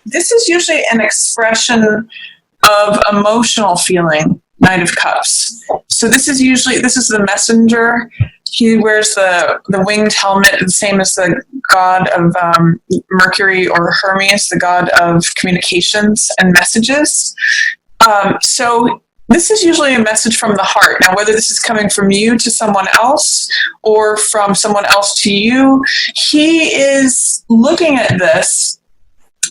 This is usually an expression of emotional feeling, Knight of Cups. So this is the messenger. He wears the winged helmet, the same as the god of Mercury, or Hermes, the god of communications and messages. So this is usually a message from the heart. Now, whether this is coming from you to someone else or from someone else to you, he is looking at this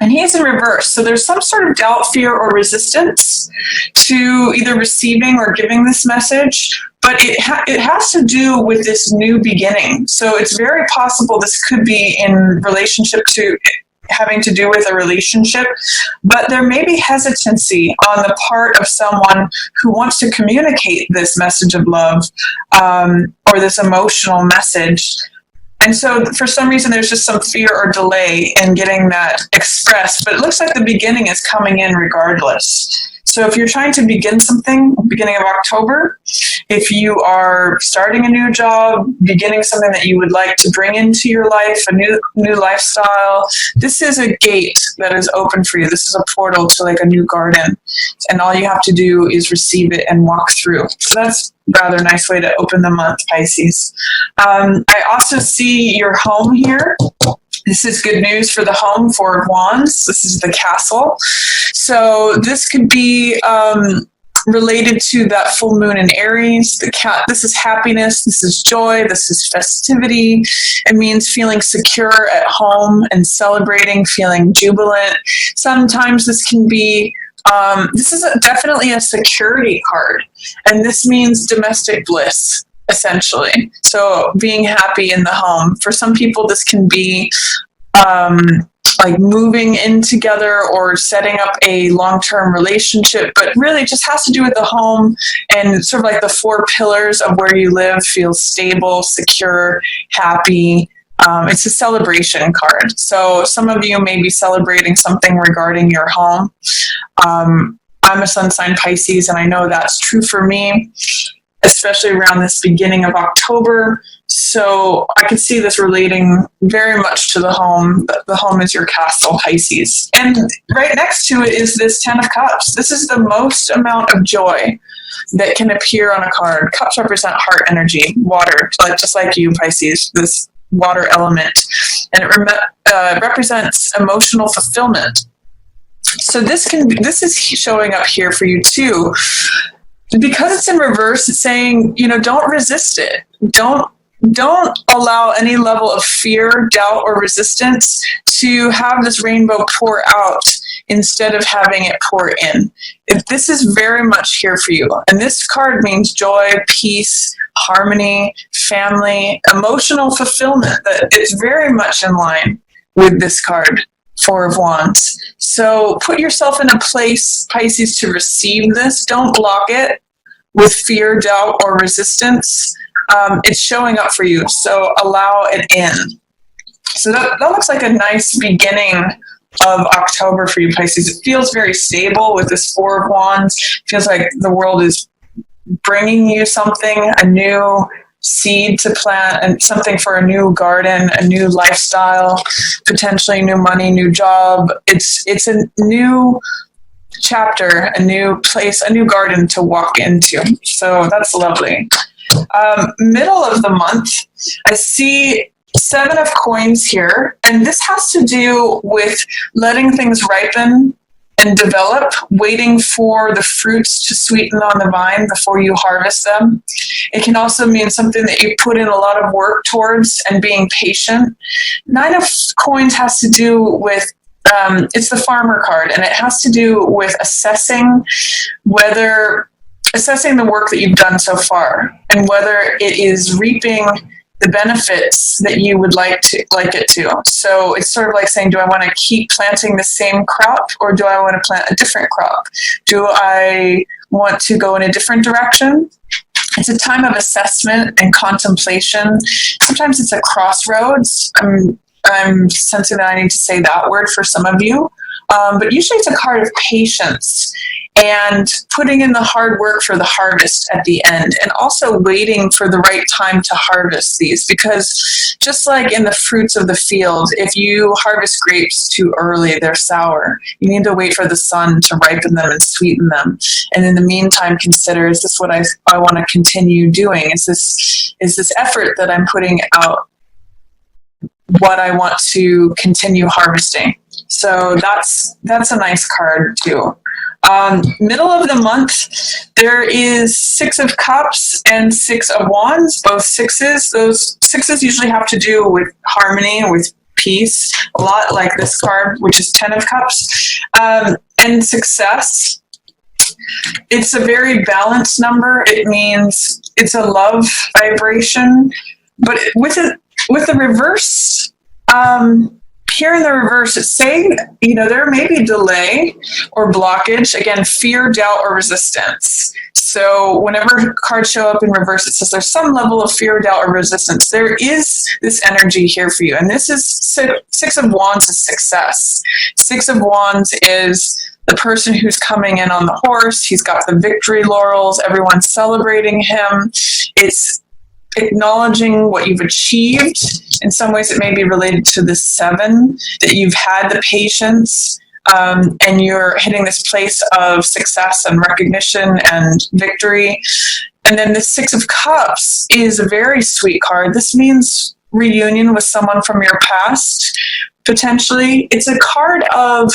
and he is in reverse. So there's some sort of doubt, fear, or resistance to either receiving or giving this message, but it has to do with this new beginning. So it's very possible this could be in relationship to having to do with a relationship, but there may be hesitancy on the part of someone who wants to communicate this message of love, or this emotional message. And so for some reason, there's just some fear or delay in getting that expressed, but it looks like the beginning is coming in regardless. So if you're trying to begin something, beginning of October, if you are starting a new job, beginning something that you would like to bring into your life, a new lifestyle, this is a gate that is open for you. This is a portal to like a new garden. And all you have to do is receive it and walk through. So that's a rather nice way to open the month, Pisces. I also see your home here. This is good news for the home, Four of Wands. This is the castle. So this could be related to that full moon in Aries. This is happiness. This is joy. This is festivity. It means feeling secure at home and celebrating, feeling jubilant. Sometimes this can be this is definitely a security card, and this means domestic bliss, essentially. So being happy in the home. For some people, this can be like moving in together or setting up a long-term relationship, but really it just has to do with the home and sort of like the four pillars of where you live feels stable, secure, happy. It's a celebration card. So some of you may be celebrating something regarding your home. I'm a sun sign Pisces, and I know that's true for me, especially around this beginning of October. So I could see this relating very much to the home. The home is your castle, Pisces. And right next to it is this 10 of Cups. This is the most amount of joy that can appear on a card. Cups represent heart energy, water, just like you, Pisces, this water element. And it represents emotional fulfillment. So this is showing up here for you too. Because it's in reverse, it's saying, don't resist it. Don't allow any level of fear, doubt, or resistance to have this rainbow pour out instead of having it pour in. This is very much here for you. And this card means joy, peace, harmony, family, emotional fulfillment. That it's very much in line with this card, Four of Wands. So put yourself in a place, Pisces, to receive this. Don't block it with fear, doubt, or resistance. It's showing up for you, so allow it in. So that looks like a nice beginning of October for you, Pisces. It feels very stable with this Four of Wands. It feels like the world is bringing you something, a new seed to plant, and something for a new garden, a new lifestyle, potentially new money, new job. It's a new chapter, a new place, a new garden to walk into. So that's lovely. Middle of the month, I see 7 of Coins here, and this has to do with letting things ripen and develop, waiting for the fruits to sweeten on the vine before you harvest them. It can also mean something that you put in a lot of work towards and being patient. 9 of Coins has to do with it's the farmer card, and it has to do with assessing the work that you've done so far and whether it is reaping the benefits that you would like it to. So it's sort of like saying, do I want to keep planting the same crop, or do I want to plant a different crop? Do I want to go in a different direction? It's a time of assessment and contemplation. Sometimes it's a crossroads. I'm sensing that I need to say that word for some of you. But usually it's a card of patience and putting in the hard work for the harvest at the end, and also waiting for the right time to harvest these, because just like in the fruits of the field, if you harvest grapes too early, they're sour. You need to wait for the sun to ripen them and sweeten them. And in the meantime, consider, is this what I want to continue doing? Is this effort that I'm putting out what I want to continue harvesting? So that's a nice card too. Middle of the month, there is 6 of Cups and 6 of Wands, both sixes. Those sixes usually have to do with harmony, with peace, a lot like this card, which is 10 of Cups, and success. It's a very balanced number. It means it's a love vibration, but with the reverse, here in the reverse, it's saying, there may be delay or blockage. Again, fear, doubt, or resistance. So whenever cards show up in reverse, it says there's some level of fear, doubt, or resistance. There is this energy here for you. And this is 6 of Wands is success. 6 of Wands is the person who's coming in on the horse. He's got the victory laurels. Everyone's celebrating him. It's acknowledging what you've achieved. In some ways, it may be related to the 7, that you've had the patience, and you're hitting this place of success and recognition and victory. And then the 6 of Cups is a very sweet card. This means reunion with someone from your past, potentially. It's a card of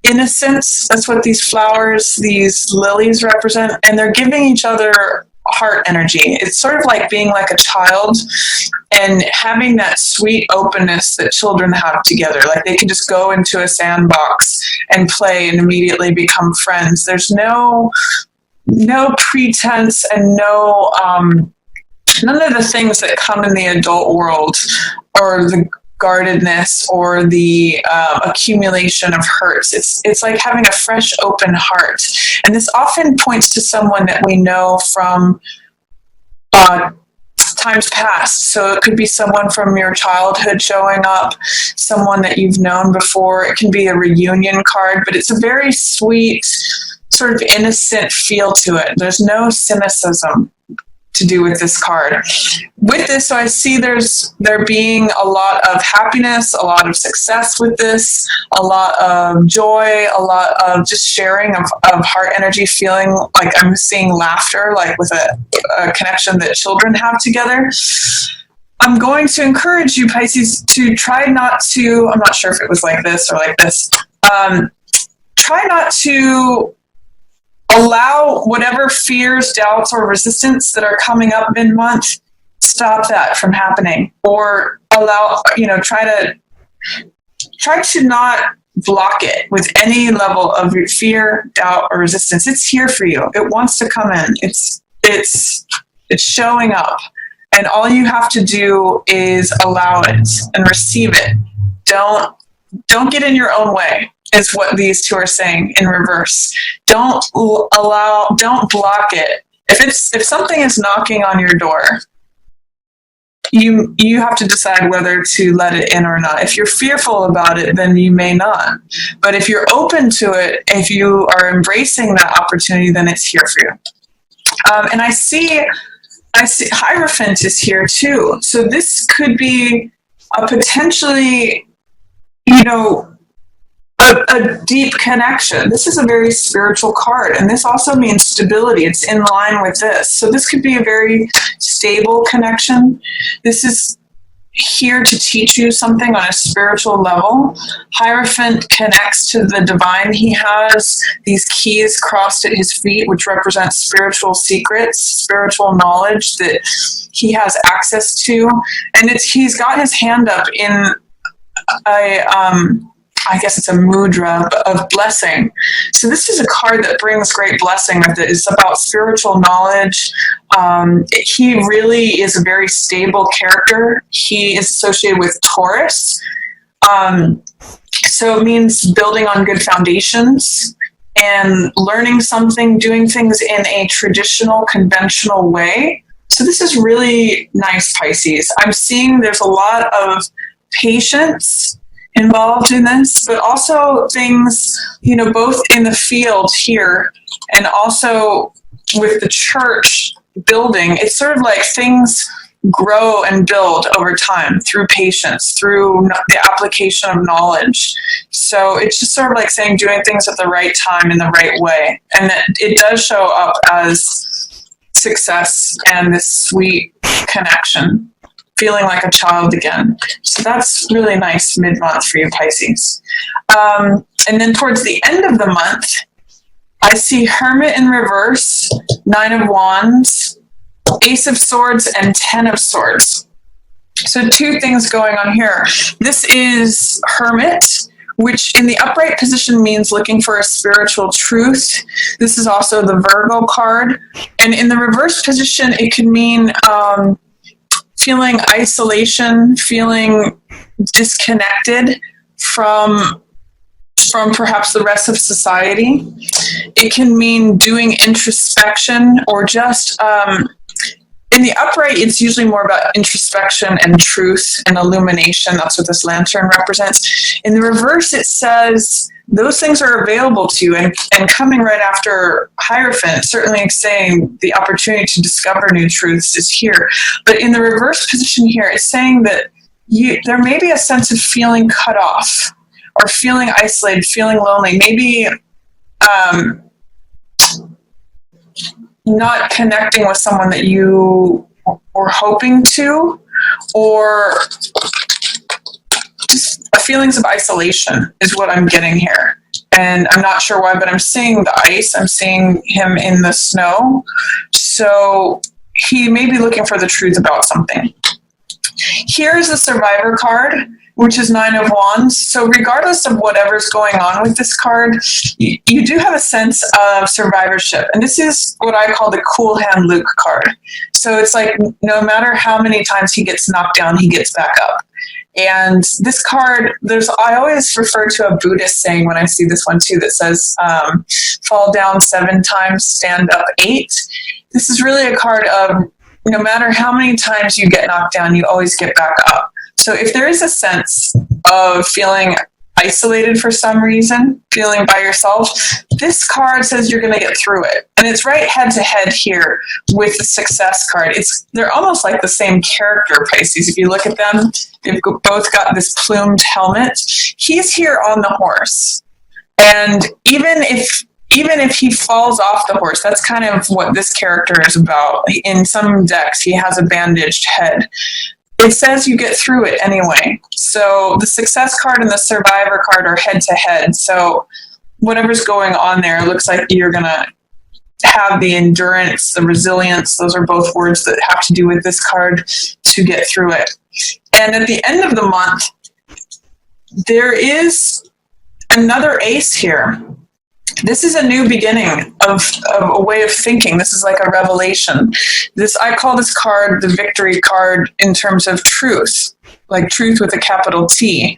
innocence. That's what these flowers, these lilies represent. And they're giving each other heart energy. It's sort of like being like a child and having that sweet openness that children have together. Like they can just go into a sandbox and play and immediately become friends. There's no pretense and none of the things that come in the adult world, or the guardedness or the accumulation of hurts. It's like having a fresh, open heart. And this often points to someone that we know from times past. So it could be someone from your childhood showing up, someone that you've known before. It can be a reunion card, but it's a very sweet, sort of innocent feel to it. There's no cynicism to do with this card. With this, so I see there being a lot of happiness, a lot of success with this, a lot of joy, a lot of just sharing of heart energy, feeling like I'm seeing laughter, like with a connection that children have together. I'm going to encourage you, Pisces, to try not to, I'm not sure if it was like this or like this, try not to allow whatever fears, doubts, or resistance that are coming up mid-month, stop that from happening. Or try to not block it with any level of fear, doubt, or resistance. It's here for you. It wants to come in. It's showing up. And all you have to do is allow it and receive it. Don't get in your own way, is what these two are saying in reverse. Don't block it. If something is knocking on your door, you have to decide whether to let it in or not. If you're fearful about it, then you may not. But if you're open to it, if you are embracing that opportunity, then it's here for you. And I see Hierophant is here too. So this could be a potentially, a deep connection. This is a very spiritual card, and this also means stability. It's in line with this. So this could be a very stable connection. This is here to teach you something on a spiritual level. Hierophant connects to the divine. He has these keys crossed at his feet, which represent spiritual secrets, spiritual knowledge that he has access to. And he's got his hand up in I guess it's a mudra of blessing. So this is a card that brings great blessing with it. It's about spiritual knowledge. He really is a very stable character. He is associated with Taurus. So it means building on good foundations and learning something, doing things in a traditional, conventional way. So this is really nice, Pisces. I'm seeing there's a lot of patience involved in this, but also things, both in the field here and also with the church building. It's sort of like things grow and build over time through patience, through the application of knowledge. So it's just sort of like saying doing things at the right time in the right way. And that it does show up as success and this sweet connection, feeling like a child again. So that's really nice mid-month for you Pisces. And then towards the end of the month, I see Hermit in reverse, 9 of Wands, Ace of Swords, and 10 of Swords. So two things going on here. This is Hermit, which in the upright position means looking for a spiritual truth. This is also the Virgo card. And in the reverse position, it can mean feeling isolation, feeling disconnected from perhaps the rest of society. It can mean doing introspection or just, in the upright, it's usually more about introspection and truth and illumination. That's what this lantern represents. In the reverse, it says those things are available to you, and coming right after Hierophant, certainly saying the opportunity to discover new truths is here. But in the reverse position here, it's saying that there may be a sense of feeling cut off or feeling isolated, feeling lonely, maybe not connecting with someone that you were hoping to, or just feelings of isolation is what I'm getting here. And I'm not sure why, but I'm seeing the ice. I'm seeing him in the snow. So he may be looking for the truth about something. Here's the Survivor card, which is 9 of Wands. So regardless of whatever's going on with this card, you do have a sense of survivorship. And this is what I call the Cool Hand Luke card. So it's like no matter how many times he gets knocked down, he gets back up. And this card, I always refer to a Buddhist saying when I see this one too, that says, fall down 7 times, stand up 8. This is really a card of no matter how many times you get knocked down, you always get back up. So if there is a sense of feeling isolated for some reason, feeling by yourself, this card says you're going to get through it. And it's right head to head here with the Success card. They're almost like the same character, Pisces. If you look at them, they've both got this plumed helmet. He's here on the horse. And even if he falls off the horse, that's kind of what this character is about. In some decks, he has a bandaged head. It says you get through it anyway. So the Success card and the Survivor card are head to head. So whatever's going on there, it looks like you're going to have the endurance, the resilience. Those are both words that have to do with this card to get through it. And at the end of the month, there is another ace here. This is a new beginning of a way of thinking. This is like a revelation. I call this card the victory card in terms of truth, like truth with a capital T.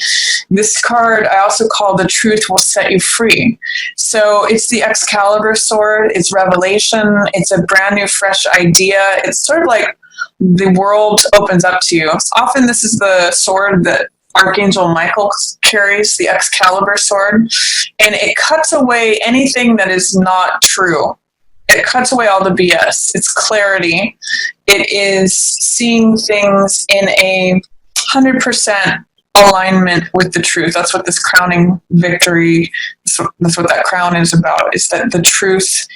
This card I also call the truth will set you free. So it's the Excalibur sword. It's revelation. It's a brand new, fresh idea. It's sort of like the world opens up to you. Often this is the sword that Archangel Michael carries, the Excalibur sword, and it cuts away anything that is not true. It cuts away all the BS. It's clarity. It is seeing things in a 100% alignment with the truth. That's what this crowning victory, that's what that crown is about, is that the truth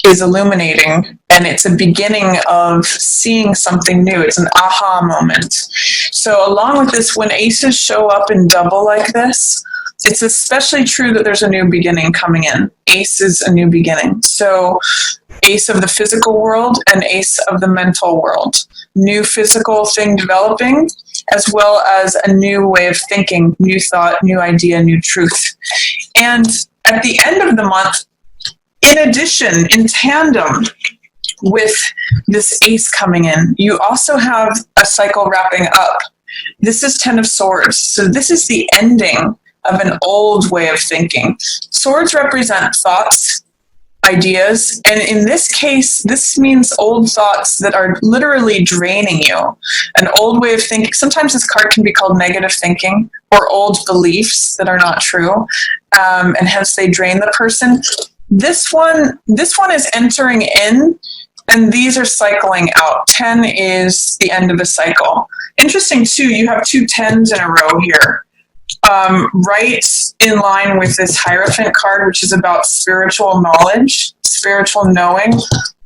is illuminating, and it's a beginning of seeing something new. It's an aha moment. So along with this, when aces show up in double like this, it's especially true that there's a new beginning coming in. Ace is a new beginning. So ace of the physical world and ace of the mental world. New physical thing developing, as well as a new way of thinking, new thought, new idea, new truth. And at the end of the month, in addition, in tandem with this ace coming in, you also have a cycle wrapping up. This is 10 of Swords. So this is the ending of an old way of thinking. Swords represent thoughts ideas. And in this case, this means old thoughts that are literally draining you. An old way of thinking. Sometimes this card can be called negative thinking or old beliefs that are not true. And hence they drain the person. This one is entering in, and these are cycling out. 10 is the end of a cycle. Interesting too, you have 2 10s in a row here. Right in line with this Hierophant card, which is about spiritual knowledge, spiritual knowing,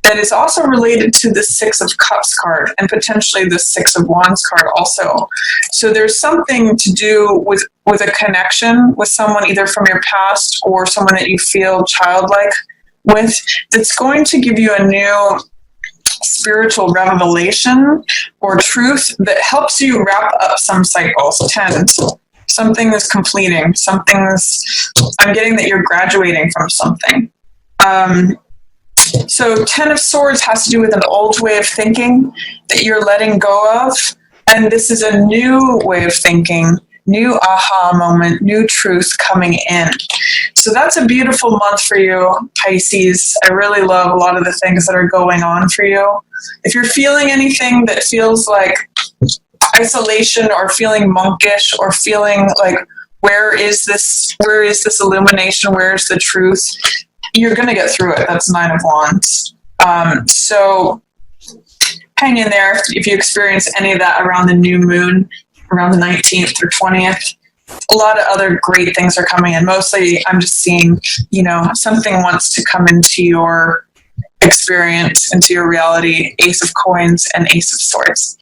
that is also related to the 6 of Cups card and potentially the 6 of Wands card also. So there's something to do with a connection with someone either from your past or someone that you feel childlike with, that's going to give you a new spiritual revelation or truth that helps you wrap up some cycles. 10. Something is completing. I'm getting that you're graduating from something. So 10 of Swords has to do with an old way of thinking that you're letting go of. And this is a new way of thinking, new aha moment, new truth coming in. So that's a beautiful month for you, Pisces. I really love a lot of the things that are going on for you. If you're feeling anything that feels like isolation or feeling monkish or feeling like, where is this illumination? Where is the truth? You're going to get through it. That's 9 of Wands. So hang in there if you experience any of that around the new moon, around the 19th or 20th. A lot of other great things are coming in. Mostly I'm just seeing, something wants to come into your experience, into your reality. Ace of Coins and Ace of Swords.